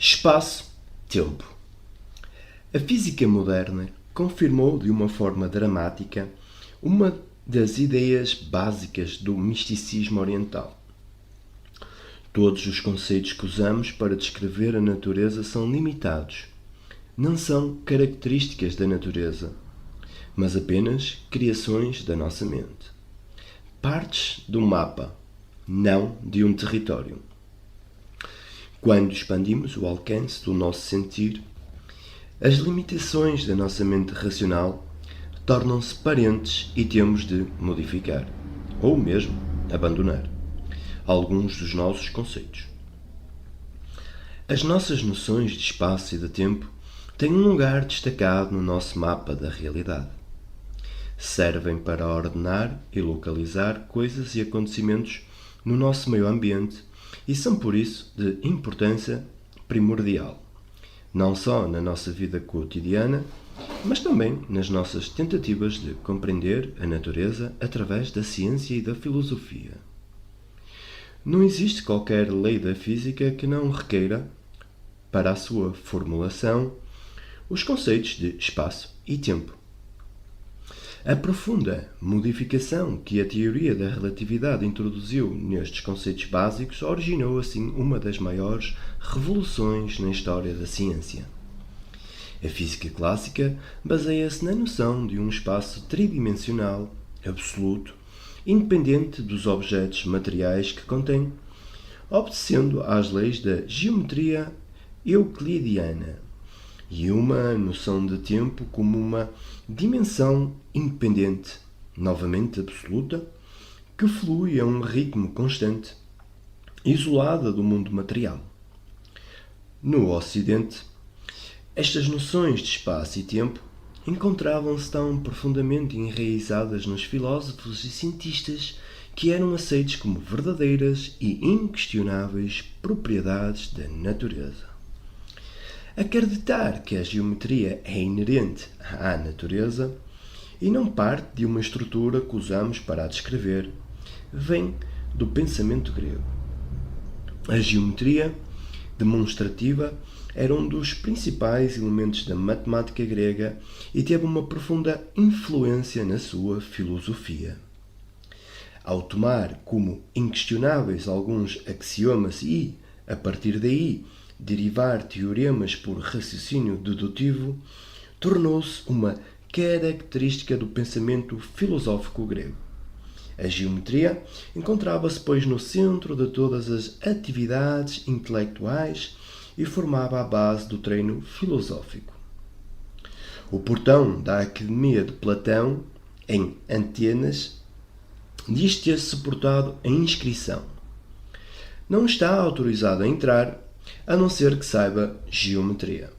Espaço-tempo. A física moderna confirmou de uma forma dramática uma das ideias básicas do misticismo oriental. Todos os conceitos que usamos para descrever a natureza são limitados. Não são características da natureza, mas apenas criações da nossa mente. Partes de um mapa, não de um território. Quando expandimos o alcance do nosso sentir, as limitações da nossa mente racional tornam-se parentes e temos de modificar, ou mesmo abandonar, alguns dos nossos conceitos. As nossas noções de espaço e de tempo têm um lugar destacado no nosso mapa da realidade. Servem para ordenar e localizar coisas e acontecimentos no nosso meio ambiente e são, por isso, de importância primordial, não só na nossa vida cotidiana, mas também nas nossas tentativas de compreender a natureza através da ciência e da filosofia. Não existe qualquer lei da física que não requeira, para a sua formulação, os conceitos de espaço e tempo. A profunda modificação que a teoria da relatividade introduziu nestes conceitos básicos originou, assim, uma das maiores revoluções na história da ciência. A física clássica baseia-se na noção de um espaço tridimensional, absoluto, independente dos objetos materiais que contém, obedecendo às leis da geometria euclidiana, e uma noção de tempo como uma dimensão independente, novamente absoluta, que flui a um ritmo constante, isolada do mundo material. No Ocidente, estas noções de espaço e tempo encontravam-se tão profundamente enraizadas nos filósofos e cientistas que eram aceitos como verdadeiras e inquestionáveis propriedades da natureza. Acreditar que a geometria é inerente à natureza e não parte de uma estrutura que usamos para a descrever, vem do pensamento grego. A geometria demonstrativa era um dos principais elementos da matemática grega e teve uma profunda influência na sua filosofia. Ao tomar como inquestionáveis alguns axiomas e, a partir daí, derivar teoremas por raciocínio dedutivo, tornou-se uma característica do pensamento filosófico grego. A geometria encontrava-se, pois, no centro de todas as atividades intelectuais e formava a base do treino filosófico. O portão da Academia de Platão, em Atenas, diz ter-se suportado a inscrição: não está autorizado a entrar, a não ser que saiba geometria.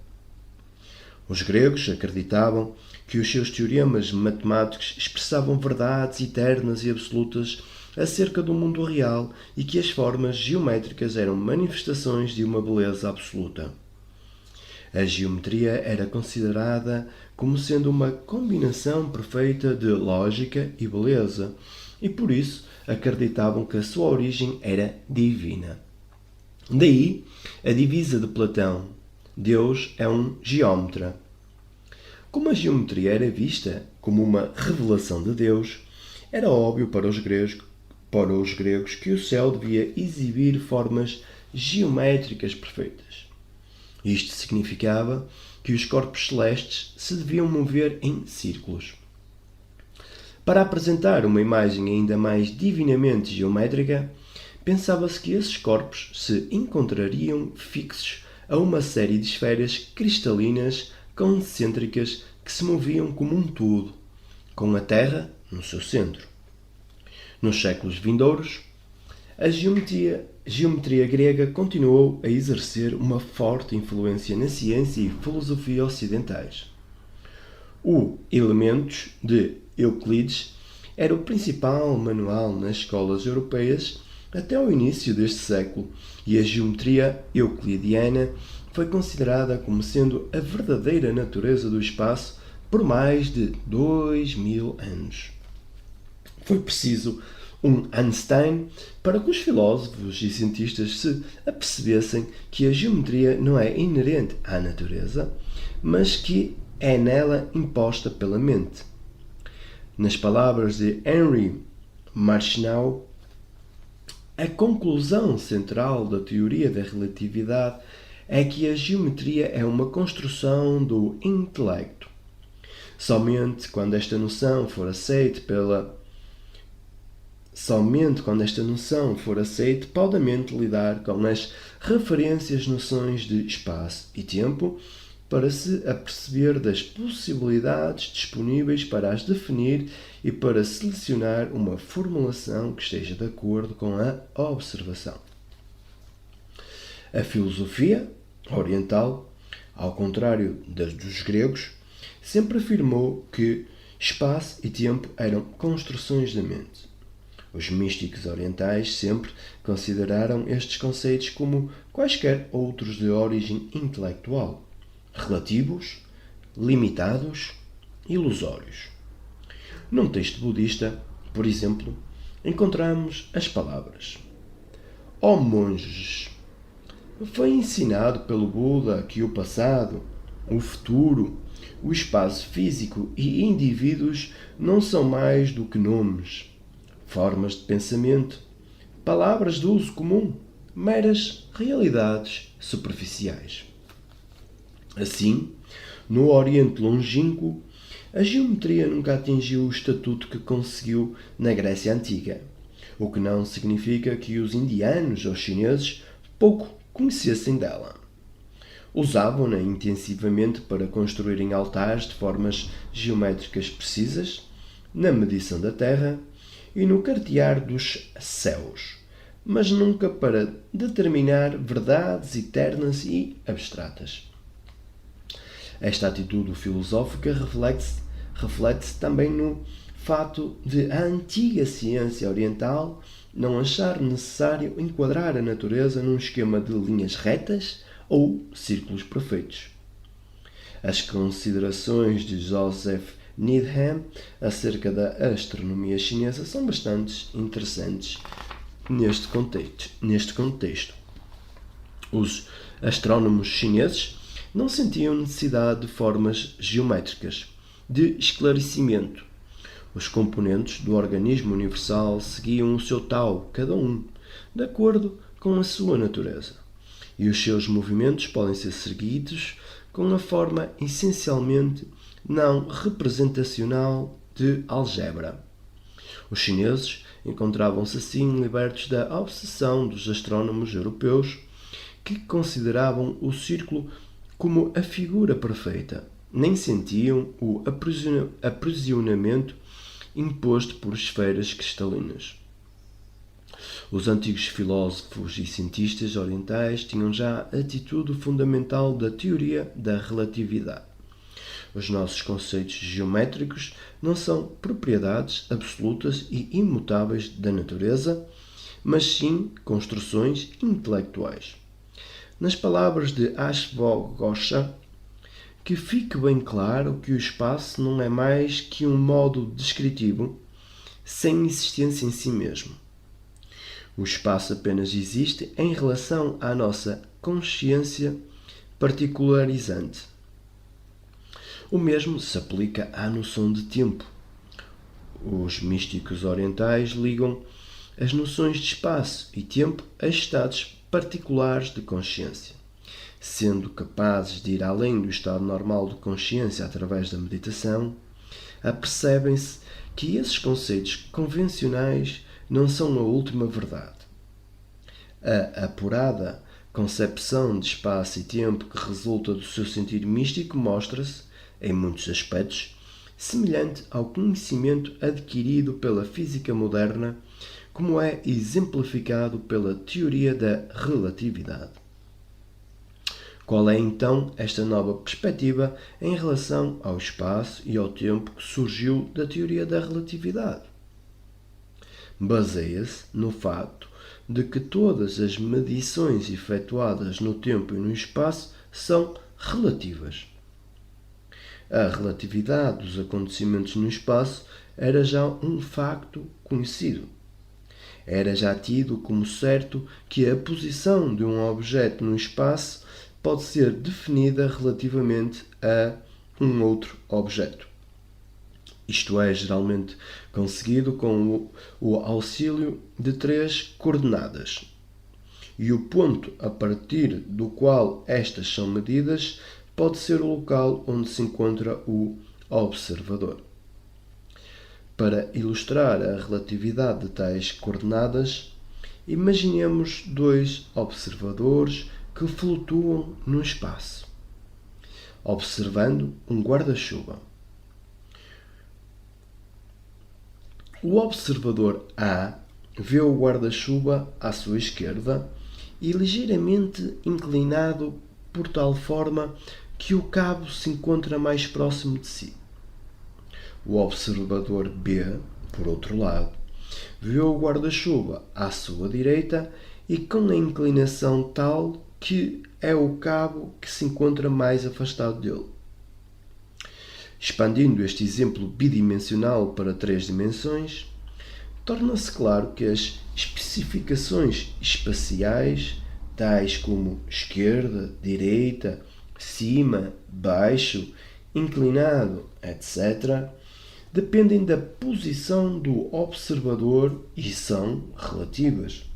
Os gregos acreditavam que os seus teoremas matemáticos expressavam verdades eternas e absolutas acerca do mundo real e que as formas geométricas eram manifestações de uma beleza absoluta. A geometria era considerada como sendo uma combinação perfeita de lógica e beleza, e por isso acreditavam que a sua origem era divina. Daí a divisa de Platão: Deus é um geómetra. Como a geometria era vista como uma revelação de Deus, era óbvio para os gregos que o céu devia exibir formas geométricas perfeitas. Isto significava que os corpos celestes se deviam mover em círculos. Para apresentar uma imagem ainda mais divinamente geométrica, pensava-se que esses corpos se encontrariam fixos a uma série de esferas cristalinas concêntricas que se moviam como um tudo, com a Terra no seu centro. Nos séculos vindouros, a geometria grega continuou a exercer uma forte influência na ciência e filosofia ocidentais. O Elementos de Euclides era o principal manual nas escolas europeias até ao início deste século, e a geometria euclidiana foi considerada como sendo a verdadeira natureza do espaço por mais de 2000 anos. Foi preciso um Einstein para que os filósofos e cientistas se apercebessem que a geometria não é inerente à natureza, mas que é nela imposta pela mente. Nas palavras de Henry Martineau, a conclusão central da teoria da relatividade é que a geometria é uma construção do intelecto. Somente quando esta noção for aceita pode a mente lidar com as referências noções de espaço e tempo para se aperceber das possibilidades disponíveis para as definir e para selecionar uma formulação que esteja de acordo com a observação. A filosofia oriental, ao contrário dos gregos, sempre afirmou que espaço e tempo eram construções da mente. Os místicos orientais sempre consideraram estes conceitos como quaisquer outros de origem intelectual, relativos, limitados, ilusórios. Num texto budista, por exemplo, encontramos as palavras: Ó monges, foi ensinado pelo Buda que o passado, o futuro, o espaço físico e indivíduos não são mais do que nomes, formas de pensamento, palavras de uso comum, meras realidades superficiais. Assim, no Oriente Longínquo, a geometria nunca atingiu o estatuto que conseguiu na Grécia Antiga, o que não significa que os indianos ou chineses pouco conhecessem dela. Usavam-na intensivamente para construírem altares de formas geométricas precisas, na medição da terra e no cartear dos céus, mas nunca para determinar verdades eternas e abstratas. Esta atitude filosófica reflete-se também no fato de a antiga ciência oriental não achar necessário enquadrar a natureza num esquema de linhas retas ou círculos perfeitos. As considerações de Joseph Needham acerca da astronomia chinesa são bastante interessantes neste contexto. Os astrónomos chineses não sentiam necessidade de formas geométricas de esclarecimento. Os componentes do organismo universal seguiam o seu Tao, cada um, de acordo com a sua natureza, e os seus movimentos podem ser seguidos com a forma essencialmente não representacional de algebra. Os chineses encontravam-se assim libertos da obsessão dos astrónomos europeus, que consideravam o círculo como a figura perfeita, nem sentiam o aprisionamento imposto por esferas cristalinas. Os antigos filósofos e cientistas orientais tinham já a atitude fundamental da teoria da relatividade. Os nossos conceitos geométricos não são propriedades absolutas e imutáveis da natureza, mas sim construções intelectuais. Nas palavras de Ashwagosha, que fique bem claro que o espaço não é mais que um modo descritivo sem existência em si mesmo. O espaço apenas existe em relação à nossa consciência particularizante. O mesmo se aplica à noção de tempo. Os místicos orientais ligam as noções de espaço e tempo a estados particulares de consciência. Sendo capazes de ir além do estado normal de consciência através da meditação, apercebem-se que esses conceitos convencionais não são a última verdade. A apurada concepção de espaço e tempo que resulta do seu sentido místico mostra-se, em muitos aspectos, semelhante ao conhecimento adquirido pela física moderna, como é exemplificado pela teoria da relatividade. Qual é então esta nova perspectiva em relação ao espaço e ao tempo que surgiu da teoria da relatividade? Baseia-se no facto de que todas as medições efetuadas no tempo e no espaço são relativas. A relatividade dos acontecimentos no espaço era já um facto conhecido. era já tido como certo que a posição de um objeto no espaço pode ser definida relativamente a um outro objeto. Isto é geralmente conseguido com o auxílio de três coordenadas. E o ponto a partir do qual estas são medidas pode ser o local onde se encontra o observador. Para ilustrar a relatividade de tais coordenadas, imaginemos dois observadores que flutuam no espaço, observando um guarda-chuva. O observador A vê o guarda-chuva à sua esquerda e ligeiramente inclinado por tal forma que o cabo se encontra mais próximo de si. O observador B, por outro lado, vê o guarda-chuva à sua direita e com a inclinação tal que é o cabo que se encontra mais afastado dele. Expandindo este exemplo bidimensional para três dimensões, torna-se claro que as especificações espaciais, tais como esquerda, direita, cima, baixo, inclinado, etc., dependem da posição do observador e são relativas.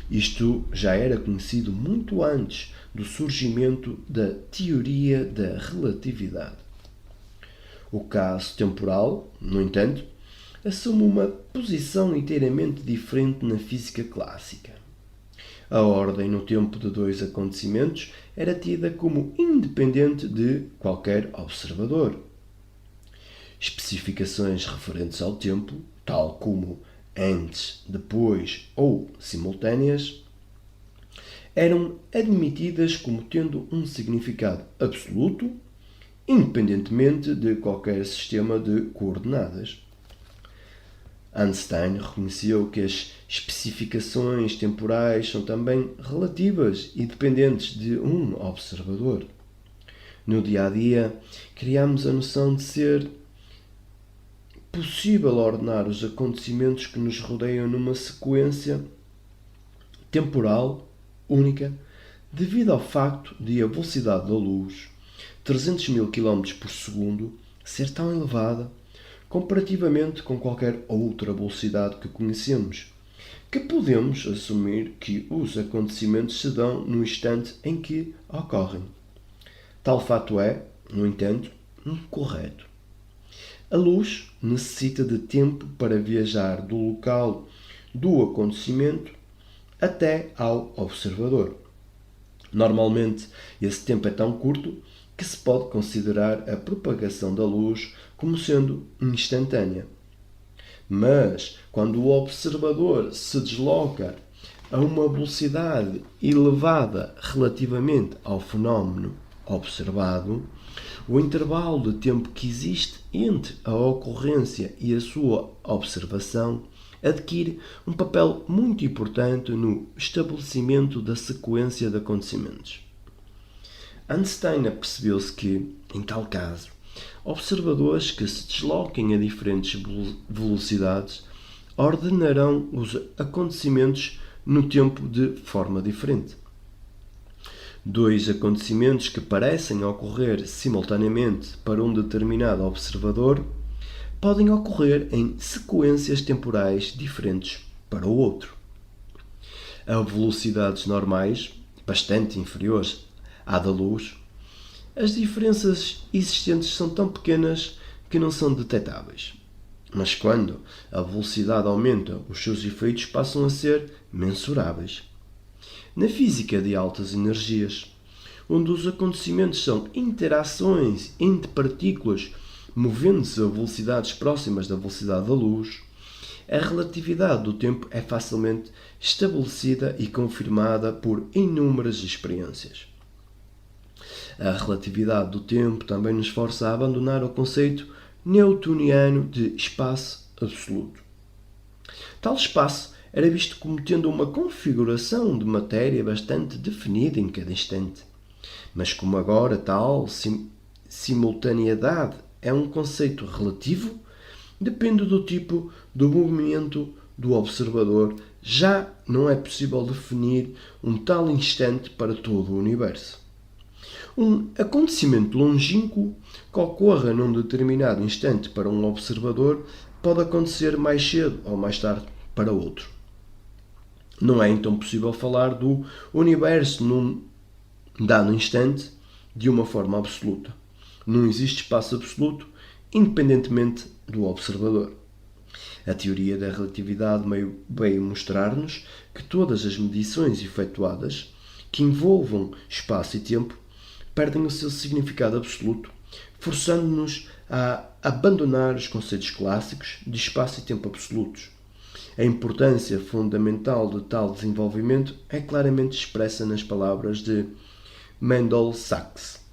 Isto já era conhecido muito antes do surgimento da teoria da relatividade. O caso temporal, no entanto, assume uma posição inteiramente diferente na física clássica. A ordem no tempo de dois acontecimentos era tida como independente de qualquer observador. Especificações referentes ao tempo, tal como antes, depois ou simultâneas, eram admitidas como tendo um significado absoluto, independentemente de qualquer sistema de coordenadas. Einstein reconheceu que as especificações temporais são também relativas e dependentes de um observador. No dia a dia, criamos a noção de ser possível ordenar os acontecimentos que nos rodeiam numa sequência temporal única, devido ao facto de a velocidade da luz, 300 mil km por segundo, ser tão elevada comparativamente com qualquer outra velocidade que conhecemos, que podemos assumir que os acontecimentos se dão no instante em que ocorrem. Tal fato é, no entanto, incorreto. A luz necessita de tempo para viajar do local do acontecimento até ao observador. Normalmente, esse tempo é tão curto que se pode considerar a propagação da luz como sendo instantânea. Mas, quando o observador se desloca a uma velocidade elevada relativamente ao fenómeno observado, o intervalo de tempo que existe entre a ocorrência e a sua observação adquire um papel muito importante no estabelecimento da sequência de acontecimentos. Einstein percebeu-se que, em tal caso, observadores que se desloquem a diferentes velocidades ordenarão os acontecimentos no tempo de forma diferente. Dois acontecimentos que parecem ocorrer simultaneamente para um determinado observador podem ocorrer em sequências temporais diferentes para o outro. A velocidades normais, bastante inferiores à da luz, as diferenças existentes são tão pequenas que não são detectáveis. Mas quando a velocidade aumenta, os seus efeitos passam a ser mensuráveis. Na física de altas energias, onde os acontecimentos são interações entre partículas movendo-se a velocidades próximas da velocidade da luz, a relatividade do tempo é facilmente estabelecida e confirmada por inúmeras experiências. A relatividade do tempo também nos força a abandonar o conceito newtoniano de espaço absoluto. Tal espaço era visto como tendo uma configuração de matéria bastante definida em cada instante. Mas como agora tal simultaneidade é um conceito relativo, depende do tipo do movimento do observador, já não é possível definir um tal instante para todo o universo. Um acontecimento longínquo que ocorra num determinado instante para um observador pode acontecer mais cedo ou mais tarde para outro. Não é então possível falar do universo num dado instante de uma forma absoluta. Não existe espaço absoluto, independentemente do observador. A teoria da relatividade veio mostrar-nos que todas as medições efetuadas que envolvam espaço e tempo perdem o seu significado absoluto, forçando-nos a abandonar os conceitos clássicos de espaço e tempo absolutos. A importância fundamental de tal desenvolvimento é claramente expressa nas palavras de Mendel Sachs.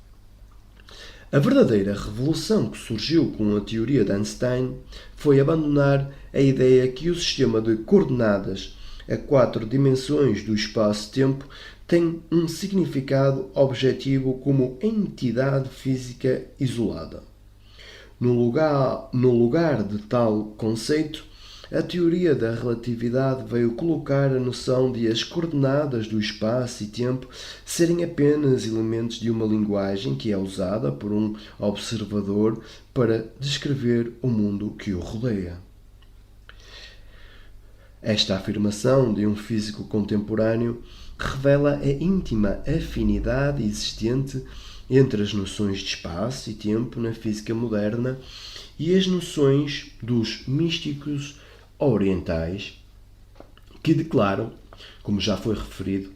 A verdadeira revolução que surgiu com a teoria de Einstein foi abandonar a ideia que o sistema de coordenadas a 4 dimensões do espaço-tempo tem um significado objetivo como entidade física isolada. No lugar de tal conceito, a teoria da relatividade veio colocar a noção de as coordenadas do espaço e tempo serem apenas elementos de uma linguagem que é usada por um observador para descrever o mundo que o rodeia. Esta afirmação de um físico contemporâneo revela a íntima afinidade existente entre as noções de espaço e tempo na física moderna e as noções dos místicos orientais, que declaram, como já foi referido,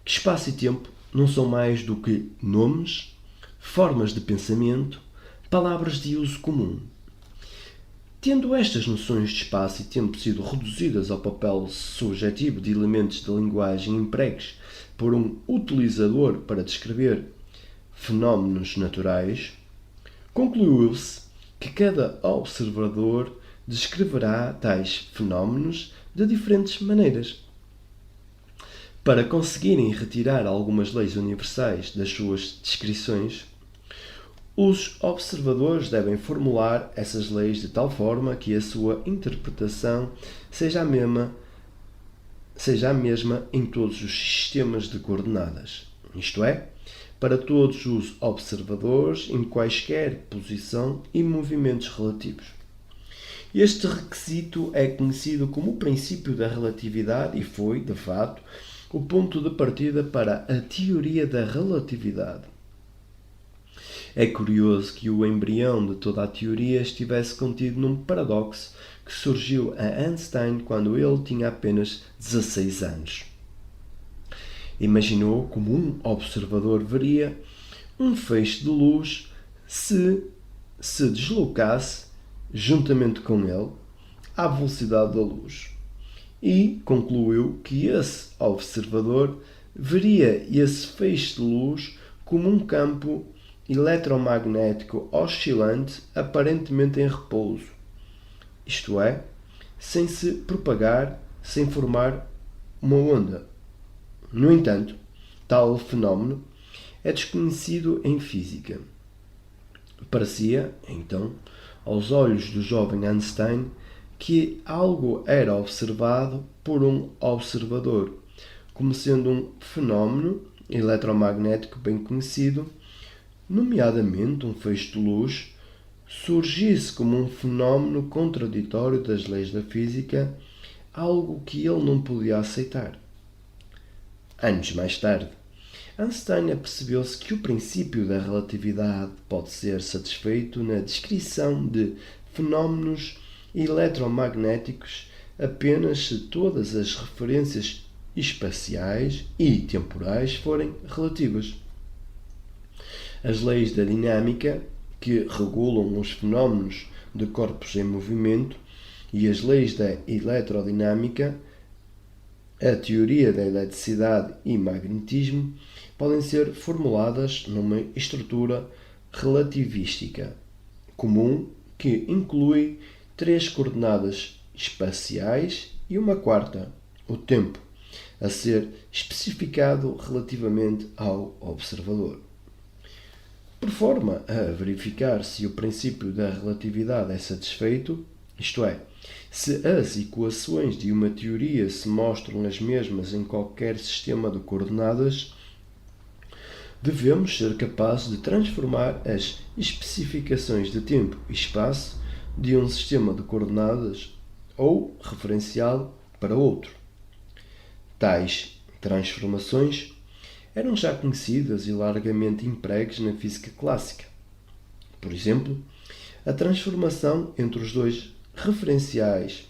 que espaço e tempo não são mais do que nomes, formas de pensamento, palavras de uso comum. Tendo estas noções de espaço e tempo sido reduzidas ao papel subjetivo de elementos de linguagem empregues por um utilizador para descrever fenómenos naturais, concluiu-se que cada observador descreverá tais fenómenos de diferentes maneiras. Para conseguirem retirar algumas leis universais das suas descrições, os observadores devem formular essas leis de tal forma que a sua interpretação seja a mesma em todos os sistemas de coordenadas, isto é, para todos os observadores em quaisquer posição e movimentos relativos. Este requisito é conhecido como o princípio da relatividade e foi, de fato, o ponto de partida para a teoria da relatividade. É curioso que o embrião de toda a teoria estivesse contido num paradoxo que surgiu a Einstein quando ele tinha apenas 16 anos. Imaginou como um observador veria um feixe de luz se deslocasse juntamente com ele à velocidade da luz e concluiu que esse observador veria esse feixe de luz como um campo eletromagnético oscilante aparentemente em repouso, isto é, sem se propagar, sem formar uma onda. No entanto, tal fenómeno é desconhecido em física. Parecia, então, aos olhos do jovem Einstein, que algo era observado por um observador, como sendo um fenómeno eletromagnético bem conhecido, nomeadamente um feixe de luz, surgisse como um fenómeno contraditório das leis da física, algo que ele não podia aceitar. Anos mais tarde, Einstein apercebeu-se que o princípio da relatividade pode ser satisfeito na descrição de fenómenos eletromagnéticos apenas se todas as referências espaciais e temporais forem relativas. As leis da dinâmica, que regulam os fenómenos de corpos em movimento, e as leis da eletrodinâmica, a teoria da eletricidade e magnetismo, podem ser formuladas numa estrutura relativística comum que inclui 3 coordenadas espaciais e uma quarta, o tempo, a ser especificado relativamente ao observador. Por forma a verificar se o princípio da relatividade é satisfeito, Isto é, se as equações de uma teoria se mostram as mesmas em qualquer sistema de coordenadas, devemos ser capazes de transformar as especificações de tempo e espaço de um sistema de coordenadas ou referencial para outro. Tais transformações eram já conhecidas e largamente empregues na física clássica. Por exemplo, a transformação entre os dois referenciais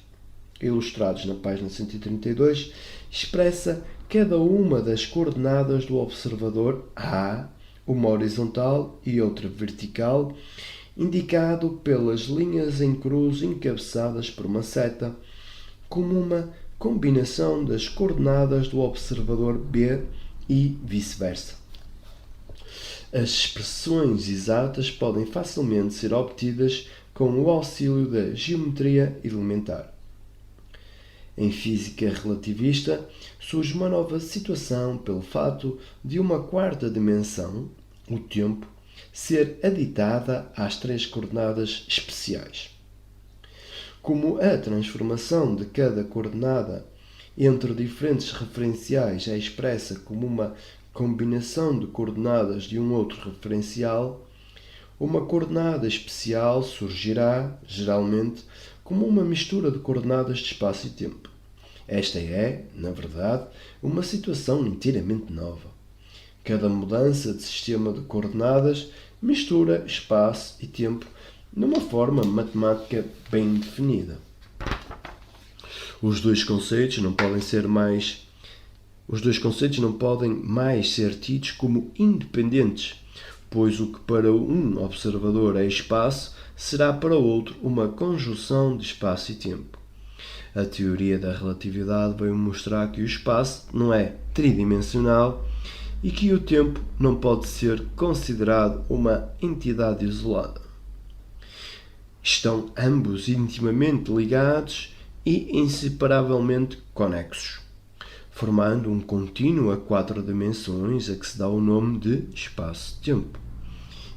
ilustrados na página 132 expressa cada uma das coordenadas do observador A, uma horizontal e outra vertical, indicado pelas linhas em cruz encabeçadas por uma seta, como uma combinação das coordenadas do observador B e vice-versa. As expressões exatas podem facilmente ser obtidas com o auxílio da geometria elementar. Em física relativista, surge uma nova situação pelo fato de uma quarta dimensão, o tempo, ser aditada às três coordenadas especiais. Como a transformação de cada coordenada entre diferentes referenciais é expressa como uma combinação de coordenadas de um outro referencial, uma coordenada especial surgirá, geralmente, como uma mistura de coordenadas de espaço e tempo. Esta é, na verdade, uma situação inteiramente nova. Cada mudança de sistema de coordenadas mistura espaço e tempo numa forma matemática bem definida. Os dois conceitos não podem mais ser tidos como independentes, pois o que para um observador é espaço será para outro uma conjunção de espaço e tempo. A teoria da relatividade veio mostrar que o espaço não é tridimensional e que o tempo não pode ser considerado uma entidade isolada. Estão ambos intimamente ligados e inseparavelmente conexos, formando um contínuo a 4 dimensões a que se dá o nome de espaço-tempo.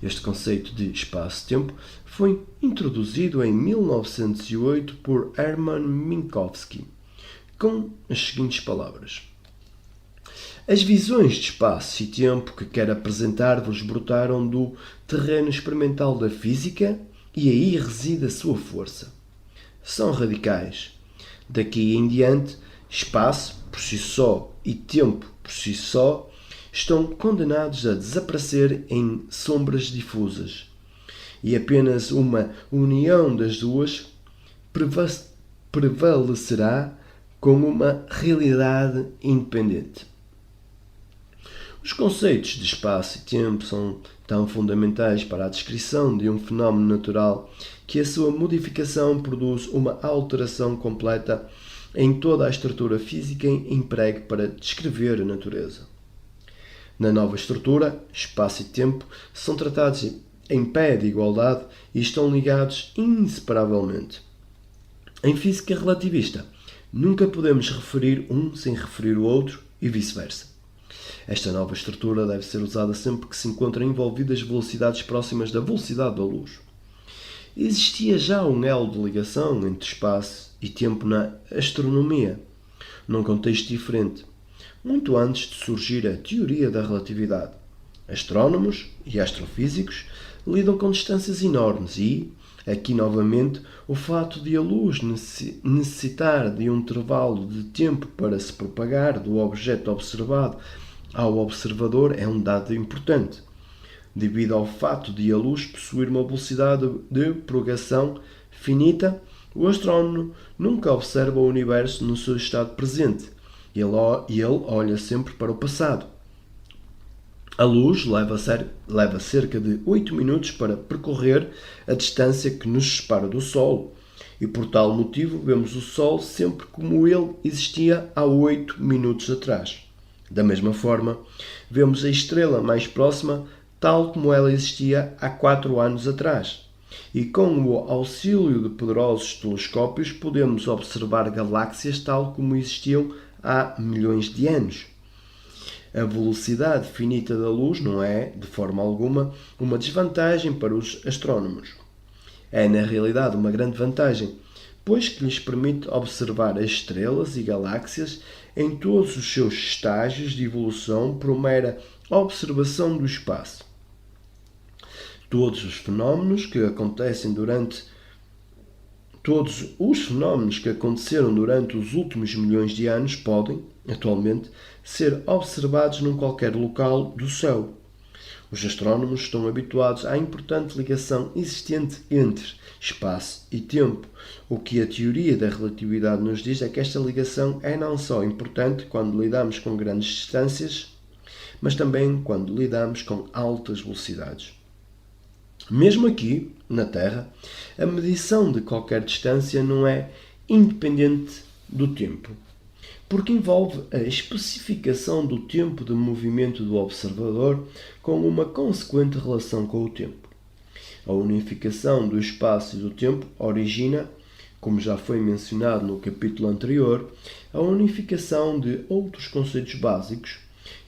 Este conceito de espaço-tempo foi introduzido em 1908 por Hermann Minkowski, com as seguintes palavras: as visões de espaço e tempo que quero apresentar-vos brotaram do terreno experimental da física e aí reside a sua força. São radicais. Daqui em diante, espaço por si só e tempo por si só estão condenados a desaparecer em sombras difusas, e apenas uma união das duas prevalecerá como uma realidade independente. Os conceitos de espaço e tempo são tão fundamentais para a descrição de um fenómeno natural que a sua modificação produz uma alteração completa em toda a estrutura física empregue para descrever a natureza. Na nova estrutura, espaço e tempo são tratados em pé de igualdade e estão ligados inseparavelmente. Em física relativista, nunca podemos referir um sem referir o outro e vice-versa. Esta nova estrutura deve ser usada sempre que se encontram envolvidas velocidades próximas da velocidade da luz. Existia já um elo de ligação entre espaço e tempo na astronomia, num contexto diferente, muito antes de surgir a teoria da relatividade. Astrónomos e astrofísicos lidam com distâncias enormes e, aqui novamente, o fato de a luz necessitar de um intervalo de tempo para se propagar do objeto observado ao observador é um dado importante, devido ao fato de a luz possuir uma velocidade de propagação finita. O astrónomo nunca observa o universo no seu estado presente. Ele olha sempre para o passado. A luz leva cerca de 8 minutos para percorrer a distância que nos separa do Sol, e por tal motivo vemos o Sol sempre como ele existia há 8 minutos atrás. Da mesma forma, vemos a estrela mais próxima tal como ela existia há 4 anos atrás. E com o auxílio de poderosos telescópios podemos observar galáxias tal como existiam há milhões de anos. A velocidade finita da luz não é, de forma alguma, uma desvantagem para os astrónomos. É, na realidade, uma grande vantagem, pois que lhes permite observar as estrelas e galáxias em todos os seus estágios de evolução por mera observação do espaço. Todos os fenómenos que aconteceram durante os últimos milhões de anos podem, atualmente, ser observados num qualquer local do céu. Os astrónomos estão habituados à importante ligação existente entre espaço e tempo. O que a teoria da relatividade nos diz é que esta ligação é não só importante quando lidamos com grandes distâncias, mas também quando lidamos com altas velocidades. Mesmo aqui, na Terra, a medição de qualquer distância não é independente do tempo, porque envolve a especificação do tempo de movimento do observador com uma consequente relação com o tempo. A unificação do espaço e do tempo origina, como já foi mencionado no capítulo anterior, a unificação de outros conceitos básicos,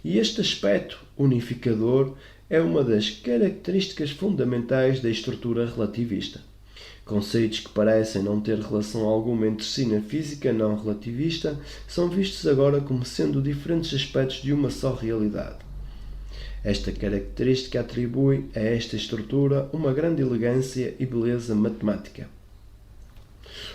e este aspecto unificador é uma das características fundamentais da estrutura relativista. Conceitos que parecem não ter relação alguma entre si na física não relativista são vistos agora como sendo diferentes aspectos de uma só realidade. Esta característica atribui a esta estrutura uma grande elegância e beleza matemática.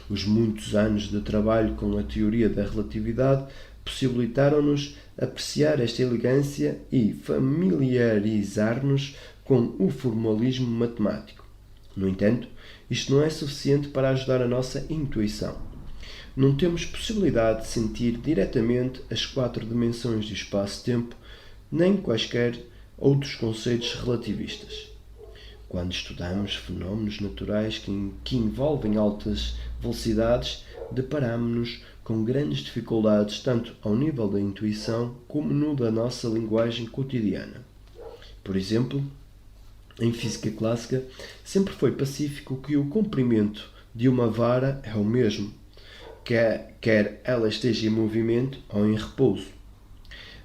Os muitos anos de trabalho com a teoria da relatividade possibilitaram-nos apreciar esta elegância e familiarizar-nos com o formalismo matemático. No entanto, isto não é suficiente para ajudar a nossa intuição. Não temos possibilidade de sentir diretamente as 4 dimensões do espaço-tempo, nem quaisquer outros conceitos relativistas. Quando estudamos fenómenos naturais que envolvem altas velocidades, deparamos-nos com grandes dificuldades tanto ao nível da intuição como no da nossa linguagem cotidiana. Por exemplo, em física clássica, sempre foi pacífico que o comprimento de uma vara é o mesmo, quer ela esteja em movimento ou em repouso.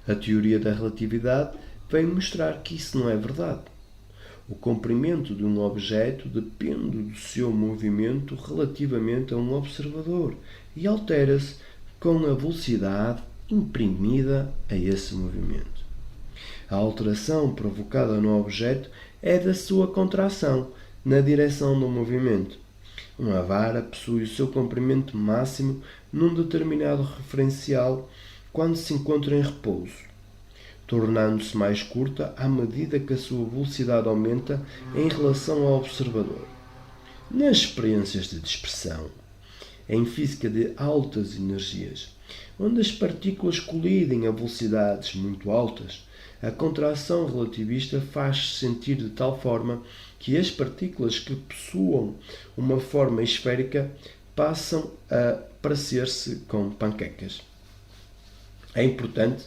A teoria da relatividade vem mostrar que isso não é verdade. O comprimento de um objeto depende do seu movimento relativamente a um observador e altera-se com a velocidade imprimida a esse movimento. A alteração provocada no objeto é da sua contração na direção do movimento. Uma vara possui o seu comprimento máximo num determinado referencial quando se encontra em repouso, tornando-se mais curta à medida que a sua velocidade aumenta em relação ao observador. Nas experiências de dispersão, em física de altas energias, onde as partículas colidem a velocidades muito altas, a contração relativista faz-se sentir de tal forma que as partículas que possuam uma forma esférica passam a parecer-se com panquecas. É importante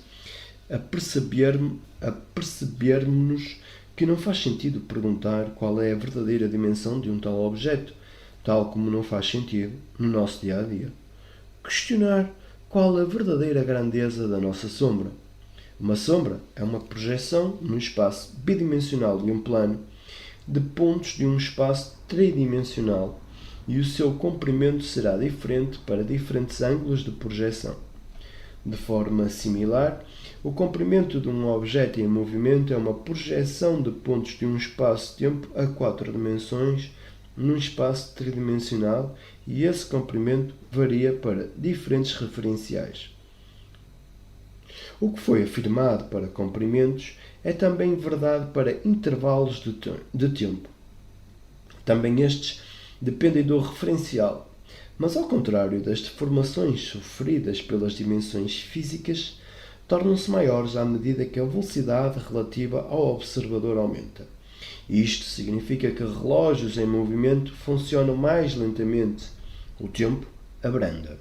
percebermos que não faz sentido perguntar qual é a verdadeira dimensão de um tal objeto, tal como não faz sentido, no nosso dia-a-dia, questionar qual a verdadeira grandeza da nossa sombra. Uma sombra é uma projeção num espaço bidimensional de um plano de pontos de um espaço tridimensional e o seu comprimento será diferente para diferentes ângulos de projeção. De forma similar, o comprimento de um objeto em movimento é uma projeção de pontos de um espaço-tempo a 4 dimensões num espaço tridimensional e esse comprimento varia para diferentes referenciais. O que foi afirmado para comprimentos é também verdade para intervalos de tempo. Também estes dependem do referencial, mas ao contrário das deformações sofridas pelas dimensões físicas, tornam-se maiores à medida que a velocidade relativa ao observador aumenta. Isto significa que relógios em movimento funcionam mais lentamente. O tempo abranda.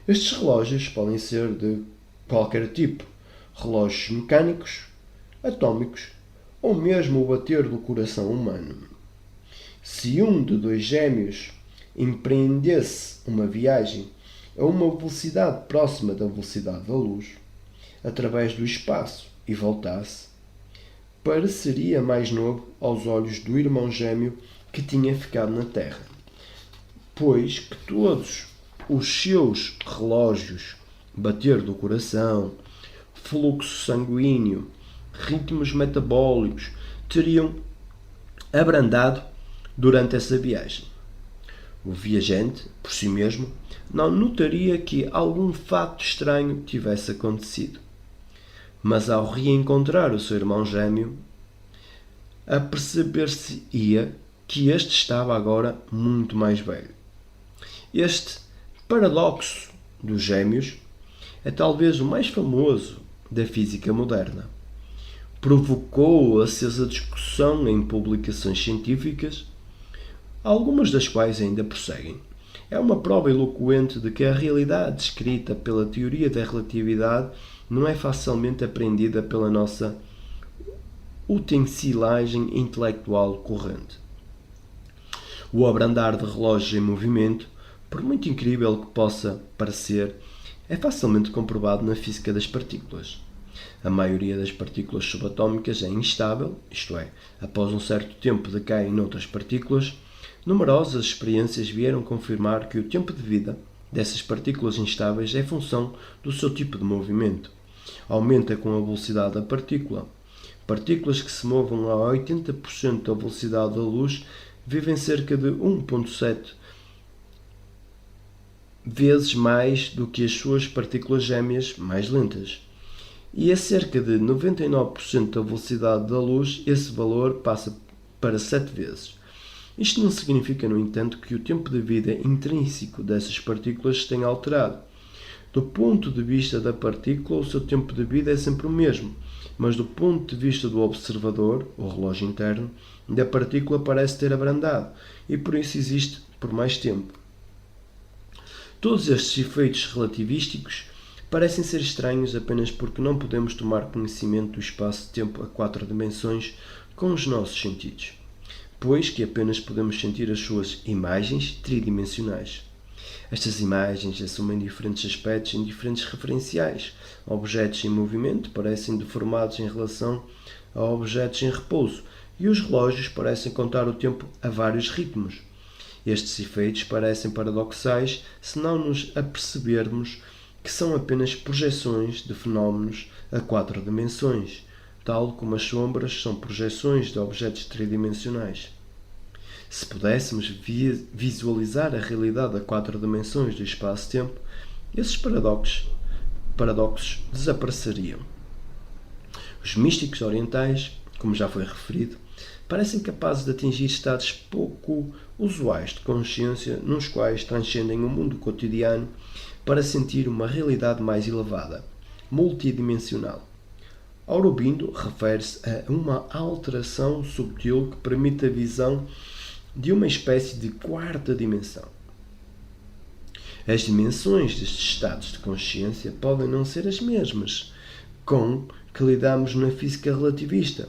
Estes relógios podem ser de qualquer tipo, relógios mecânicos, atómicos ou mesmo o bater do coração humano. Se um de 2 gêmeos empreendesse uma viagem a uma velocidade próxima da velocidade da luz, através do espaço e voltasse, pareceria mais novo aos olhos do irmão gêmeo que tinha ficado na Terra. pois que todos os seus relógios, bater do coração, fluxo sanguíneo, ritmos metabólicos, teriam abrandado durante essa viagem. O viajante, por si mesmo, não notaria que algum fato estranho tivesse acontecido. Mas ao reencontrar o seu irmão gêmeo, aperceber-se-ia que este estava agora muito mais velho. Este paradoxo dos gêmeos é talvez o mais famoso da física moderna. Provocou acesa discussão em publicações científicas, algumas das quais ainda prosseguem. É uma prova eloquente de que a realidade descrita pela teoria da relatividade não é facilmente apreendida pela nossa utensilagem intelectual corrente. O abrandar de relógios em movimento, por muito incrível que possa parecer, é facilmente comprovado na física das partículas. A maioria das partículas subatómicas é instável, isto é, após um certo tempo decaem noutras partículas. Numerosas experiências vieram confirmar que o tempo de vida dessas partículas instáveis é função do seu tipo de movimento. Aumenta com a velocidade da partícula. Partículas que se movam a 80% da velocidade da luz vivem cerca de 1,7 vezes mais do que as suas partículas gêmeas mais lentas. E a cerca de 99% da velocidade da luz, esse valor passa para 7 vezes. Isto não significa, no entanto, que o tempo de vida intrínseco dessas partículas se tenha alterado. Do ponto de vista da partícula, o seu tempo de vida é sempre o mesmo, mas do ponto de vista do observador, o relógio interno, da partícula parece ter abrandado e por isso existe por mais tempo. Todos estes efeitos relativísticos parecem ser estranhos apenas porque não podemos tomar conhecimento do espaço-tempo a 4 dimensões com os nossos sentidos, pois que apenas podemos sentir as suas imagens tridimensionais. Estas imagens assumem diferentes aspectos em diferentes referenciais. Objetos em movimento parecem deformados em relação a objetos em repouso e os relógios parecem contar o tempo a vários ritmos. Estes efeitos parecem paradoxais se não nos apercebermos que são apenas projeções de fenómenos a 4 dimensões, tal como as sombras são projeções de objetos tridimensionais. Se pudéssemos visualizar a realidade a 4 dimensões do espaço-tempo, esses paradoxos desapareceriam. Os místicos orientais, como já foi referido, parecem capazes de atingir estados pouco usuais de consciência nos quais transcendem o mundo cotidiano para sentir uma realidade mais elevada, multidimensional. Aurobindo refere-se a uma alteração subtil que permite a visão de uma espécie de quarta dimensão. As dimensões destes estados de consciência podem não ser as mesmas com que lidamos na física relativista,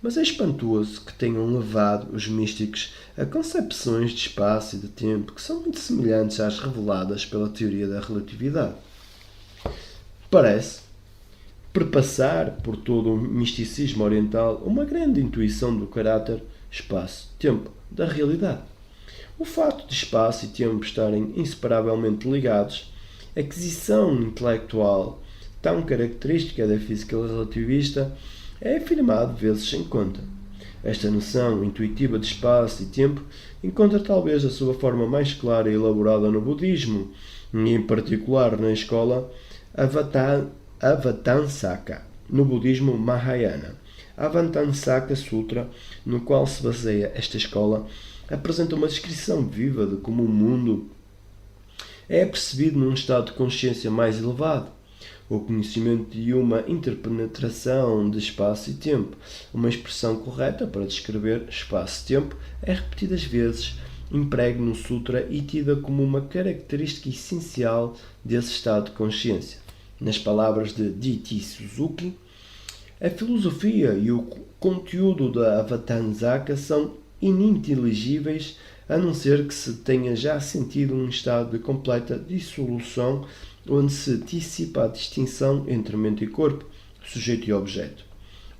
mas é espantoso que tenham levado os místicos a concepções de espaço e de tempo que são muito semelhantes às reveladas pela teoria da relatividade. Parece perpassar por todo o misticismo oriental uma grande intuição do caráter espaço-tempo da realidade. O facto de espaço e tempo estarem inseparavelmente ligados, a aquisição intelectual tão característica da física relativista, é afirmado vezes sem conta. Esta noção intuitiva de espaço e tempo encontra talvez a sua forma mais clara e elaborada no budismo, e em particular na escola Avatansaka, no budismo Mahayana. Avatansaka Sutra, no qual se baseia esta escola, apresenta uma descrição viva de como o mundo é percebido num estado de consciência mais elevado. O conhecimento de uma interpenetração de espaço e tempo, uma expressão correta para descrever espaço-tempo, é repetidas vezes, emprego no Sutra e tida como uma característica essencial desse estado de consciência. Nas palavras de D.T. Suzuki, a filosofia e o conteúdo da Avatansaka são ininteligíveis a não ser que se tenha já sentido um estado de completa dissolução onde se dissipa a distinção entre mente e corpo, sujeito e objeto.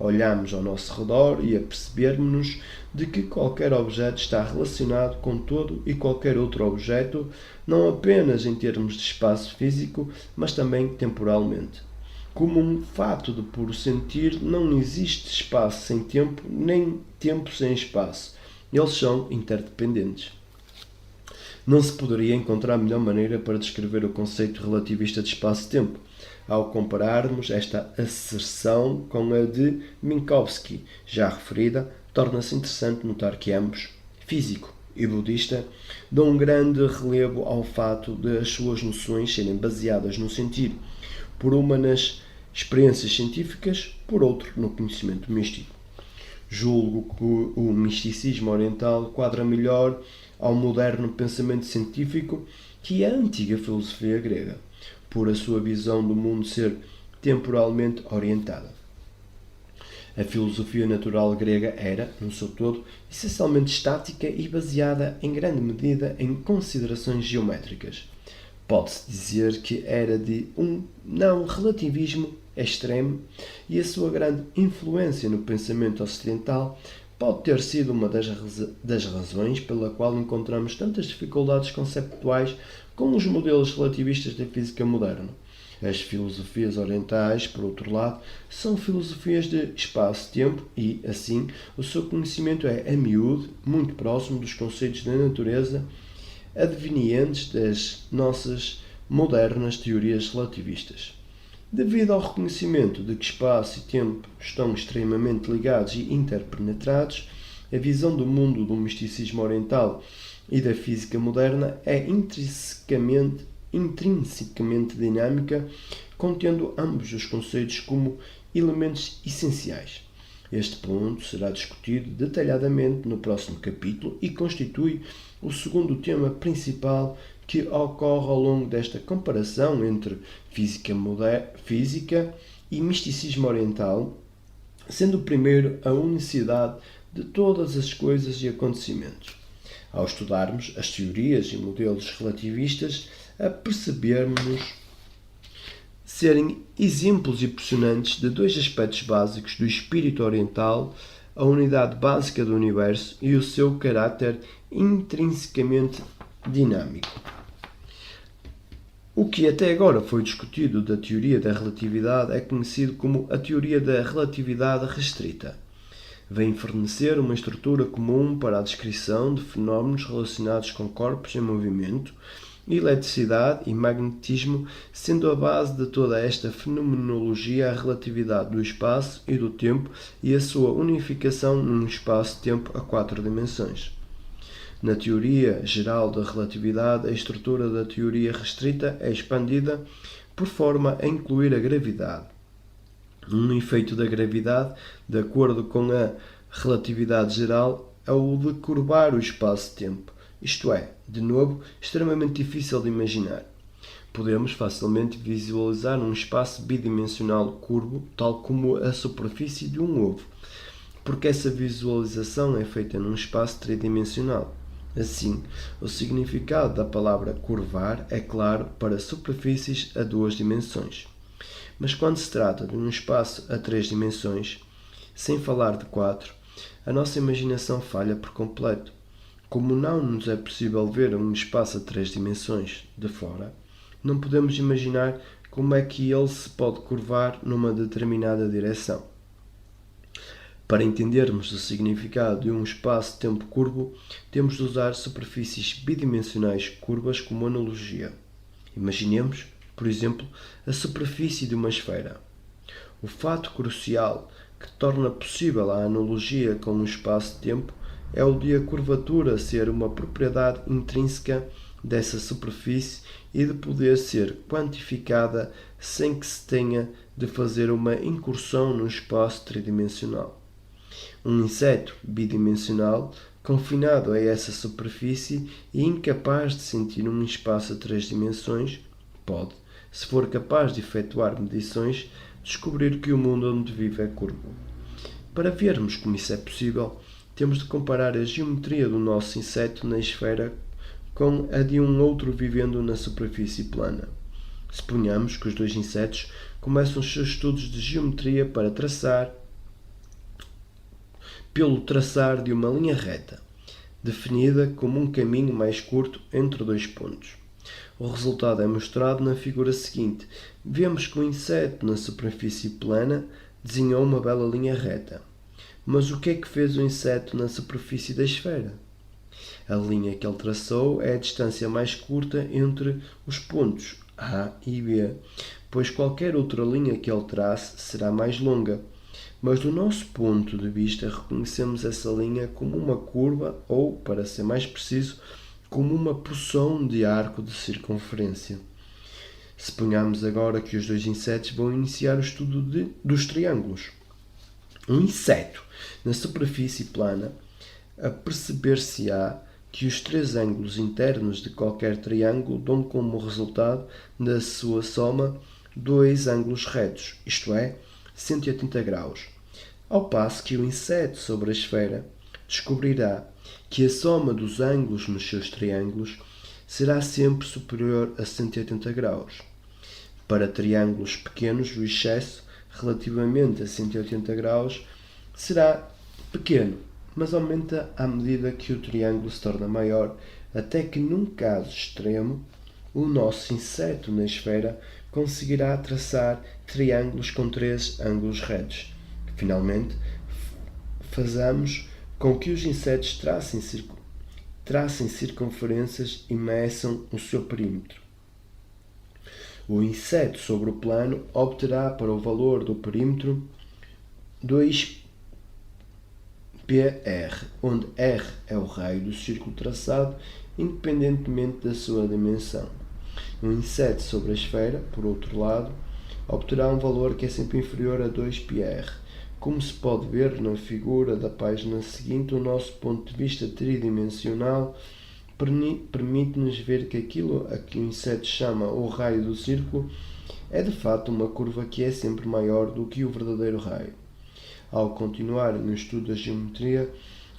Olhamos ao nosso redor e apercebermos-nos de que qualquer objeto está relacionado com todo e qualquer outro objeto, não apenas em termos de espaço físico, mas também temporalmente. Como um fato de puro sentir, não existe espaço sem tempo, nem tempo sem espaço. Eles são interdependentes. Não se poderia encontrar melhor maneira para descrever o conceito relativista de espaço-tempo, ao compararmos esta asserção com a de Minkowski, já referida. Torna-se interessante notar que ambos, físico e budista, dão um grande relevo ao fato de as suas noções serem baseadas no sentir, por uma nas experiências científicas, por outro no conhecimento místico. Julgo que o misticismo oriental quadra melhor ao moderno pensamento científico que a antiga filosofia grega, por a sua visão do mundo ser temporalmente orientada. A filosofia natural grega era, no seu todo, essencialmente estática e baseada em grande medida em considerações geométricas. Pode-se dizer que era de um não-relativismo extremo e a sua grande influência no pensamento ocidental pode ter sido uma das razões pela qual encontramos tantas dificuldades conceptuais com os modelos relativistas da física moderna. As filosofias orientais, por outro lado, são filosofias de espaço-tempo e, assim, o seu conhecimento é, a miúdo, muito próximo dos conceitos da natureza advenientes das nossas modernas teorias relativistas. Devido ao reconhecimento de que espaço e tempo estão extremamente ligados e interpenetrados, a visão do mundo do misticismo oriental e da física moderna é intrinsecamente dinâmica, contendo ambos os conceitos como elementos essenciais. Este ponto será discutido detalhadamente no próximo capítulo e constitui o segundo tema principal que ocorre ao longo desta comparação entre física e misticismo oriental, sendo o primeiro a unicidade de todas as coisas e acontecimentos. Ao estudarmos as teorias e modelos relativistas, apercebermos serem exemplos impressionantes de dois aspectos básicos do espírito oriental, a unidade básica do universo e o seu caráter intrinsecamente dinâmico. O que até agora foi discutido da teoria da relatividade é conhecido como a teoria da relatividade restrita. Vem fornecer uma estrutura comum para a descrição de fenómenos relacionados com corpos em movimento, eletricidade e magnetismo, sendo a base de toda esta fenomenologia a relatividade do espaço e do tempo e a sua unificação num espaço-tempo a 4 dimensões. Na teoria geral da relatividade, a estrutura da teoria restrita é expandida por forma a incluir a gravidade. Um efeito da gravidade, de acordo com a relatividade geral, é o de curvar o espaço-tempo. Isto é, de novo, extremamente difícil de imaginar. Podemos facilmente visualizar um espaço bidimensional curvo, tal como a superfície de um ovo, porque essa visualização é feita num espaço tridimensional. Assim, o significado da palavra curvar é claro para superfícies a 2 dimensões. Mas quando se trata de um espaço a 3 dimensões, sem falar de 4, a nossa imaginação falha por completo. Como não nos é possível ver um espaço a 3 dimensões de fora, não podemos imaginar como é que ele se pode curvar numa determinada direção. Para entendermos o significado de um espaço-tempo curvo, temos de usar superfícies bidimensionais curvas como analogia. Imaginemos, por exemplo, a superfície de uma esfera. O fato crucial que torna possível a analogia com o espaço-tempo é o de a curvatura ser uma propriedade intrínseca dessa superfície e de poder ser quantificada sem que se tenha de fazer uma incursão no espaço tridimensional. Um inseto bidimensional, confinado a essa superfície e incapaz de sentir um espaço a 3 dimensões, pode, se for capaz de efetuar medições, descobrir que o mundo onde vive é curvo. Para vermos como isso é possível, temos de comparar a geometria do nosso inseto na esfera com a de um outro vivendo na superfície plana. Suponhamos que os dois insetos começam os seus estudos de geometria para traçar pelo traçar de uma linha reta, definida como um caminho mais curto entre dois pontos. O resultado é mostrado na figura seguinte. Vemos que o inseto na superfície plana desenhou uma bela linha reta. Mas o que é que fez o inseto na superfície da esfera? A linha que ele traçou é a distância mais curta entre os pontos A e B, pois qualquer outra linha que ele trace será mais longa. Mas do nosso ponto de vista reconhecemos essa linha como uma curva ou, para ser mais preciso, como uma porção de arco de circunferência. Suponhamos agora que os dois insetos vão iniciar o estudo dos triângulos. Um inseto na superfície plana aperceber-se-á que os três ângulos internos de qualquer triângulo dão como resultado da sua soma dois ângulos retos, isto é, 180 graus. Ao passo que o inseto sobre a esfera descobrirá que a soma dos ângulos nos seus triângulos será sempre superior a 180 graus. Para triângulos pequenos, o excesso relativamente a 180 graus será pequeno, mas aumenta à medida que o triângulo se torna maior, até que, num caso extremo, o nosso inseto na esfera conseguirá traçar triângulos com três ângulos retos. Finalmente, façamos com que os insetos tracem circunferências e meçam o seu perímetro. O inseto sobre o plano obterá para o valor do perímetro 2πr, onde r é o raio do círculo traçado, independentemente da sua dimensão. O inseto sobre a esfera, por outro lado, obterá um valor que é sempre inferior a 2πr. Como se pode ver na figura da página seguinte, o nosso ponto de vista tridimensional permite-nos ver que aquilo a que o inseto chama o raio do círculo é de fato uma curva que é sempre maior do que o verdadeiro raio. Ao continuar no estudo da geometria,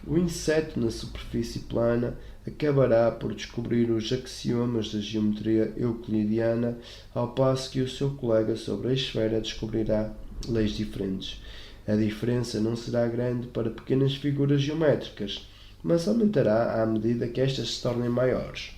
o inseto na superfície plana acabará por descobrir os axiomas da geometria euclidiana, ao passo que o seu colega sobre a esfera descobrirá leis diferentes. A diferença não será grande para pequenas figuras geométricas, mas aumentará à medida que estas se tornem maiores.